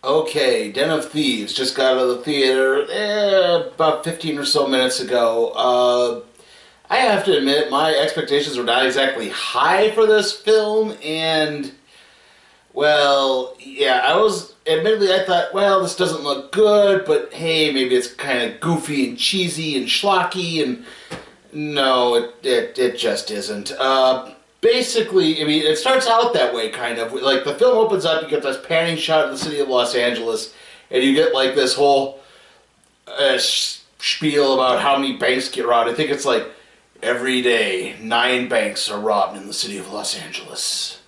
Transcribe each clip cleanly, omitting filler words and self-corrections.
Okay, Den of Thieves just got out of the theater about 15 or so minutes ago. I have to admit, my expectations were not exactly high for this film, and, well, yeah, admittedly, I thought, well, this doesn't look good, but hey, maybe it's kind of goofy and cheesy and schlocky, and no, it just isn't. Basically, I mean, it starts out that way, kind of. Like, the film opens up, you get this panning shot of the city of Los Angeles, and you get, like, this whole spiel about how many banks get robbed. I think it's like, every day, 9 banks are robbed in the city of Los Angeles.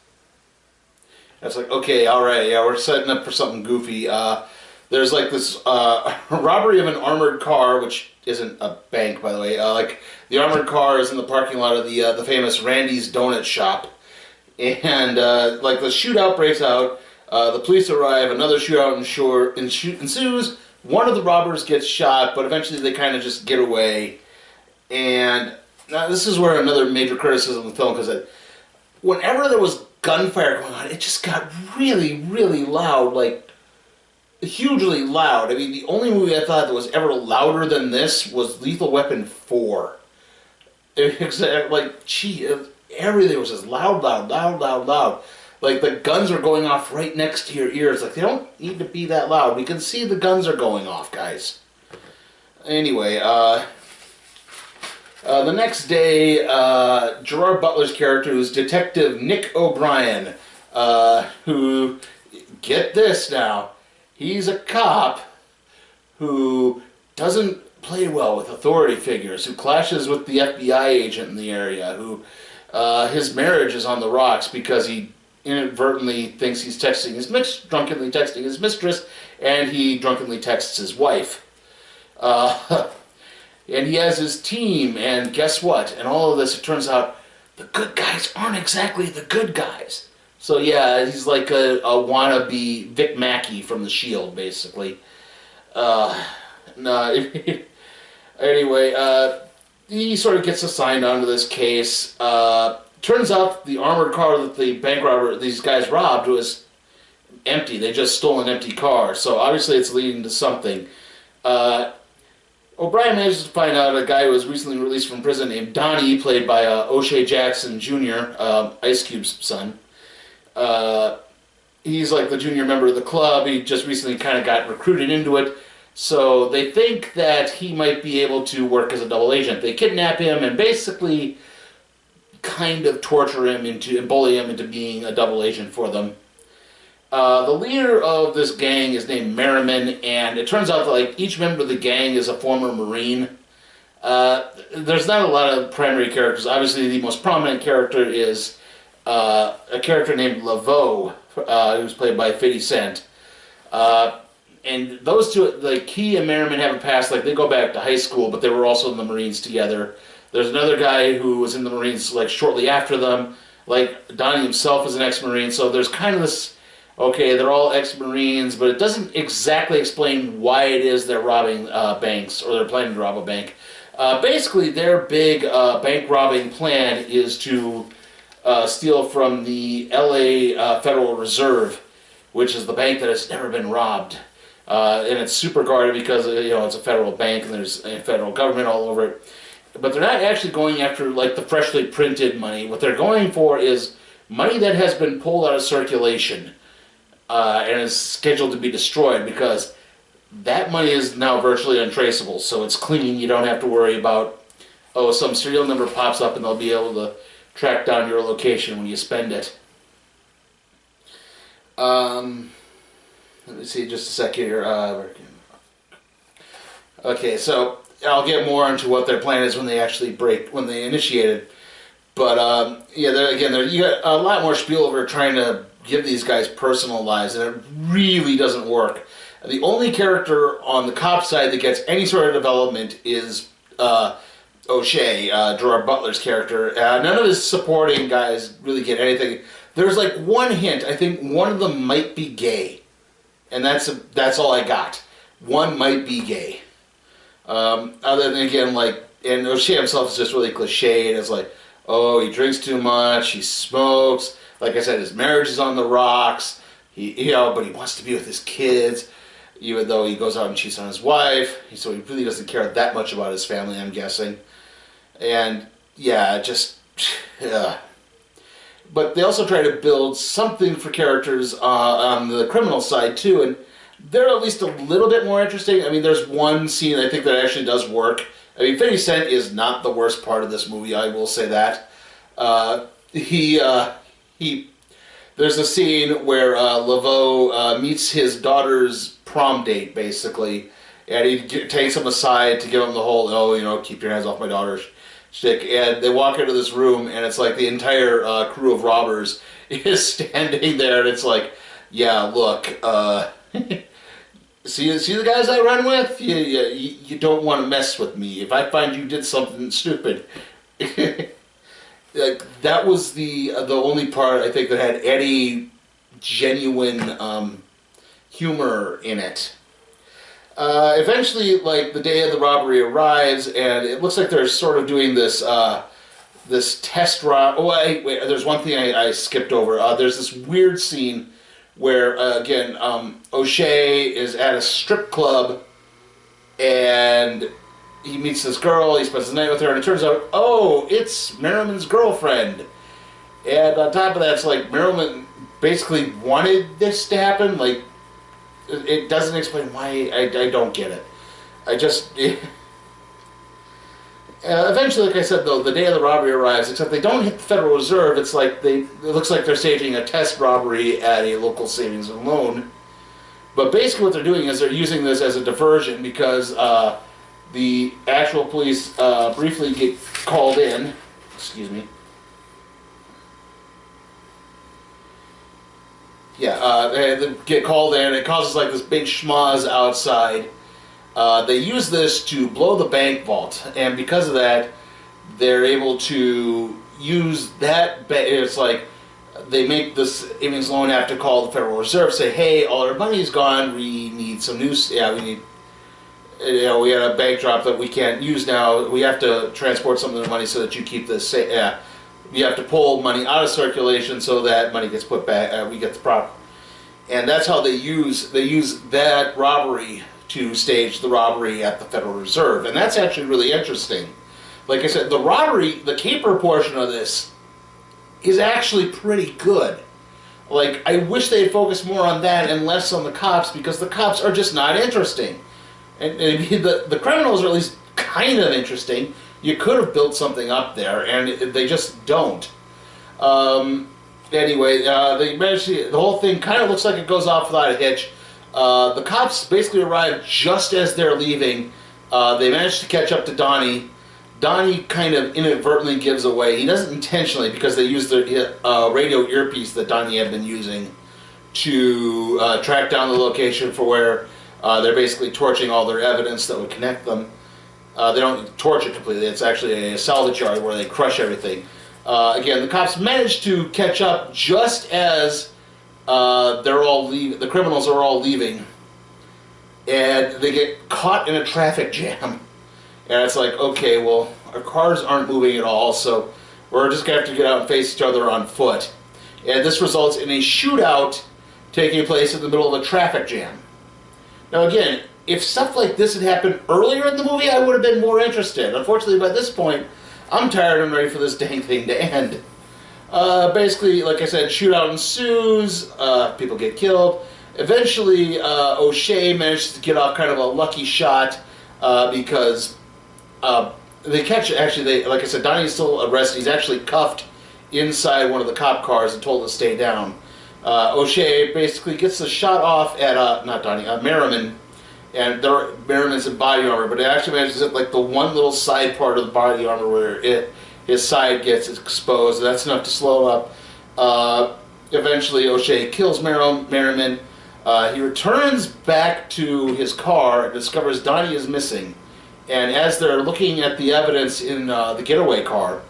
It's like, okay, alright, yeah, we're setting up for something goofy. There's like this robbery of an armored car, which isn't a bank, by the way. Like, the armored car is in the parking lot of the famous Randy's Donut Shop. And, like, the shootout breaks out. The police arrive, another shootout ensues. One of the robbers gets shot, but eventually they kind of just get away. And now this is where another major criticism of the film, because whenever there was gunfire going on, it just got really, really loud, like, hugely loud. I mean, the only movie I thought that was ever louder than this was Lethal Weapon 4. Like, gee, everything was just loud, loud, loud, loud, loud. Like, the guns are going off right next to your ears. Like, they don't need to be that loud. We can see the guns are going off, guys. Anyway, the next day, Gerard Butler's character, who's Detective Nick O'Brien, who, get this now, he's a cop who doesn't play well with authority figures, who clashes with the FBI agent in the area, who his marriage is on the rocks because he inadvertently thinks he's drunkenly texting his mistress, and he drunkenly texts his wife. And he has his team, and guess what? And all of this, it turns out, the good guys aren't exactly the good guys. So yeah, he's like a wannabe Vic Mackey from The Shield, basically. No, anyway, he sort of gets assigned onto this case. Turns out the armored car that the bank robber, these guys robbed, was empty. They just stole an empty car. So obviously it's leading to something. O'Brien manages to find out a guy who was recently released from prison named Donnie, played by O'Shea Jackson Jr., Ice Cube's son. He's like the junior member of the club. He just recently kind of got recruited into it. So they think that he might be able to work as a double agent. They kidnap him and basically kind of torture him and bully him into being a double agent for them. The leader of this gang is named Merriman, and it turns out that, like, each member of the gang is a former Marine. There's not a lot of primary characters. Obviously, the most prominent character is a character named Laveau, who's played by 50 Cent. And those two, like, he and Merriman have a past, like, they go back to high school, but they were also in the Marines together. There's another guy who was in the Marines, like, shortly after them. Like, Donnie himself is an ex-Marine, so there's kind of this, okay, they're all ex-Marines, but it doesn't exactly explain why it is they're robbing banks, or they're planning to rob a bank. Basically, their big bank robbing plan is to steal from the LA Federal Reserve, which is the bank that has never been robbed. And it's super guarded because, you know, it's a federal bank and there's a federal government all over it. But they're not actually going after, like, the freshly printed money. What they're going for is money that has been pulled out of circulation and is scheduled to be destroyed, because that money is now virtually untraceable. So it's clean. You don't have to worry about, oh, some serial number pops up and they'll be able to track down your location when you spend it. Let me see just a sec here. Okay, so I'll get more into what their plan is when they actually when they initiate it. But yeah, you got a lot more spiel over trying to give these guys personal lives, and it really doesn't work. The only character on the cop side that gets any sort of development is O'Shea, Gerard Butler's character. None of his supporting guys really get anything. There's like one hint. I think one of them might be gay. And that's all I got. One might be gay. Other than, again, like, and O'Shea himself is just really cliched. It's like, oh, he drinks too much, he smokes. Like I said, his marriage is on the rocks. but he wants to be with his kids, even though he goes out and cheats on his wife. So he really doesn't care that much about his family, I'm guessing. And yeah, just but they also try to build something for characters on the criminal side too, and they're at least a little bit more interesting. I mean, there's one scene I think that actually does work. I mean, 50 Cent is not the worst part of this movie, I will say that. There's a scene where Laveau meets his daughter's prom date, basically, and he takes him aside to give him the whole, keep your hands off my daughter shtick, and they walk into this room, and it's like the entire crew of robbers is standing there, and it's like, yeah, look, see the guys I run with? You don't want to mess with me. If I find you did something stupid. Like, that was the only part, I think, that had any genuine humor in it. Eventually, like, the day of the robbery arrives, and it looks like they're sort of doing this this test run. Oh, wait, there's one thing I skipped over. There's this weird scene where, again, O'Shea is at a strip club, and he meets this girl, he spends the night with her, and it turns out, oh, it's Merriman's girlfriend. And on top of that, it's like Merriman basically wanted this to happen. Like, it doesn't explain why. I don't get it. Eventually, like I said, though, the day of the robbery arrives, except they don't hit the Federal Reserve. It's like it looks like they're staging a test robbery at a local savings and loan. But basically what they're doing is they're using this as a diversion because the actual police briefly get called in. Excuse me. Yeah, they get called in. It causes like this big schmoz outside. They use this to blow the bank vault, and because of that, they're able to use that. It's like they make this savings loan have to call the Federal Reserve, say, "Hey, all our money's gone. We need some new. We need. We had a bank drop that we can't use now. We have to transport some of the money so that you keep this. You have to pull money out of circulation so that money gets put back. We get the profit, and that's how they use that robbery to stage the robbery at the Federal Reserve, and that's actually really interesting. Like I said, the robbery, the caper portion of this is actually pretty good. Like, I wish they'd focus more on that and less on the cops, because the cops are just not interesting. And the criminals are at least kind of interesting. You could have built something up there, and they just don't. Anyway, the whole thing kind of looks like it goes off without a hitch. The cops basically arrive just as they're leaving. They manage to catch up to Donnie. Donnie kind of inadvertently gives away. He doesn't intentionally, because they use the radio earpiece that Donnie had been using to track down the location for where they're basically torching all their evidence that would connect them. They don't torch it completely. It's actually a salvage yard where they crush everything. Again, the cops manage to catch up just as the criminals are all leaving, and they get caught in a traffic jam. And it's like, okay, well, our cars aren't moving at all, so we're just going to have to get out and face each other on foot. And this results in a shootout taking place in the middle of a traffic jam. Now again, if stuff like this had happened earlier in the movie, I would have been more interested. Unfortunately, by this point, I'm tired and ready for this dang thing to end. Basically, like I said, shootout ensues, people get killed. Eventually, O'Shea manages to get off kind of a lucky shot because they catch, like I said, Donnie's still arrested. He's actually cuffed inside one of the cop cars and told to stay down. O'Shea basically gets the shot off at, not Donnie, Merriman, and Merriman's in body armor, but it actually manages to hit like the one little side part of the body armor where his side gets exposed. That's enough to slow up. Eventually, O'Shea kills Merriman. He returns back to his car and discovers Donnie is missing. And as they're looking at the evidence in the getaway car,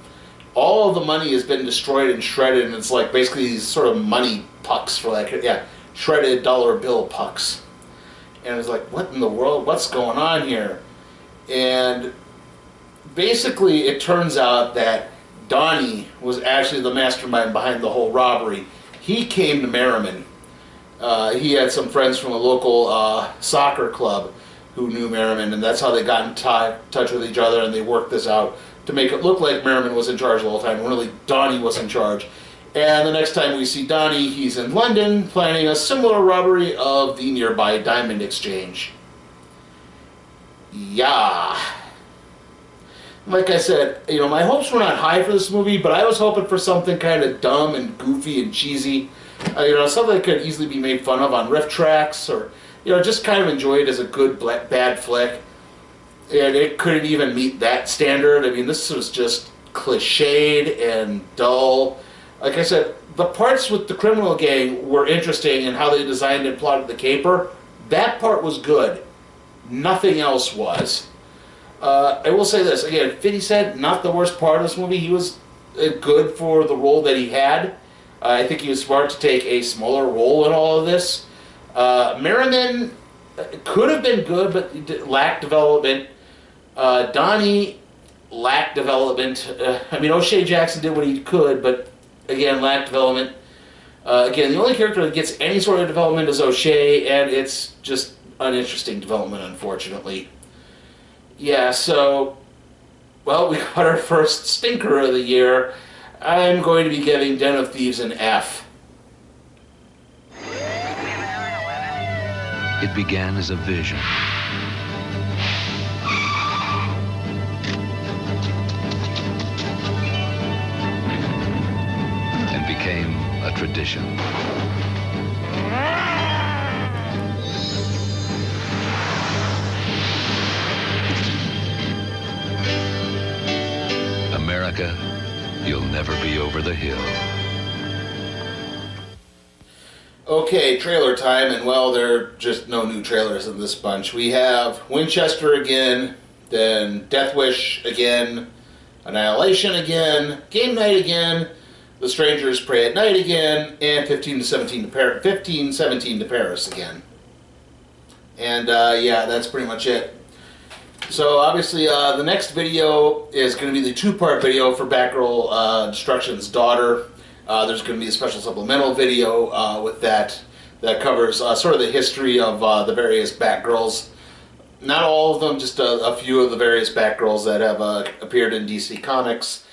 all of the money has been destroyed and shredded, and it's like basically these sort of money pucks for like, shredded dollar bill pucks. And it's like, what in the world? What's going on here? And basically, it turns out that Donnie was actually the mastermind behind the whole robbery. He came to Merriman, He had some friends from a local soccer club who knew Merriman, and that's how they got in touch with each other, and they worked this out to make it look like Merriman was in charge the whole time, when really Donnie was in charge. And the next time we see Donnie, he's in London planning a similar robbery of the nearby diamond exchange. Yeah. Like I said, my hopes were not high for this movie, but I was hoping for something kind of dumb and goofy and cheesy. Something that could easily be made fun of on riff tracks, or, just kind of enjoy it as a good bad flick. And it couldn't even meet that standard. I mean, this was just cliched and dull. Like I said, the parts with the criminal gang were interesting and how they designed and plotted the caper. That part was good. Nothing else was. I will say this, again, 50 Cent, not the worst part of this movie. He was good for the role that he had. I think he was smart to take a smaller role in all of this. Merriman could have been good, but lacked development. Donnie lacked development. O'Shea Jackson did what he could, but again, lacked development. Again, the only character that gets any sort of development is O'Shea, and it's just uninteresting development, unfortunately. Yeah, so, well, we got our first stinker of the year. I'm going to be giving Den of Thieves an F. It began as a vision. And became a tradition. America, you'll never be over the hill. Okay, trailer time, and well, there are just no new trailers in this bunch. We have Winchester again, then Death Wish again, Annihilation again, Game Night again, The Strangers Pray at Night again, and 1517 to Paris again. And yeah, that's pretty much it. So obviously the next video is going to be the two-part video for Batgirl Destruction's daughter. There's going to be a special supplemental video with that covers sort of the history of the various Batgirls. Not all of them, just a few of the various Batgirls that have appeared in DC Comics.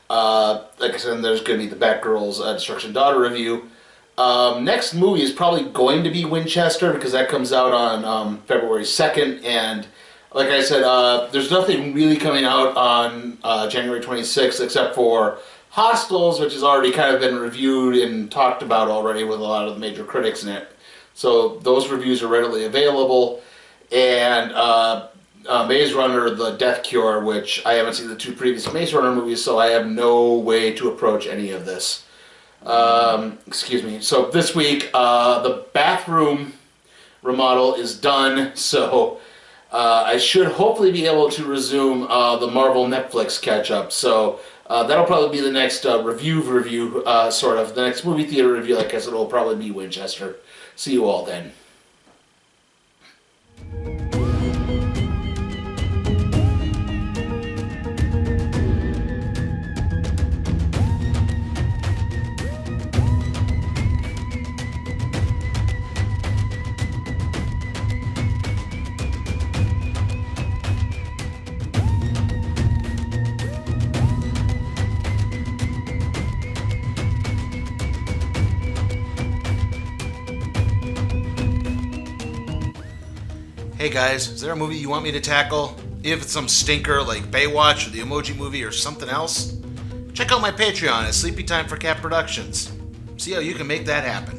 Like I said, there's going to be the Batgirl's Destruction Daughter review. Next movie is probably going to be Winchester, because that comes out on February 2nd, and like I said, there's nothing really coming out on January 26th except for Hostiles, which has already kind of been reviewed and talked about already with a lot of the major critics in it. So those reviews are readily available. And Maze Runner, The Death Cure, which I haven't seen the two previous Maze Runner movies, so I have no way to approach any of this. Excuse me. So this week, the bathroom remodel is done, so I should hopefully be able to resume the Marvel Netflix catch-up. So that'll probably be the next review, sort of. The next movie theater review, like I said, will probably be Winchester. See you all then. Hey guys, is there a movie you want me to tackle? If it's some stinker like Baywatch or the Emoji Movie or something else? Check out my Patreon at Sleepy Time for Cat Productions. See how you can make that happen.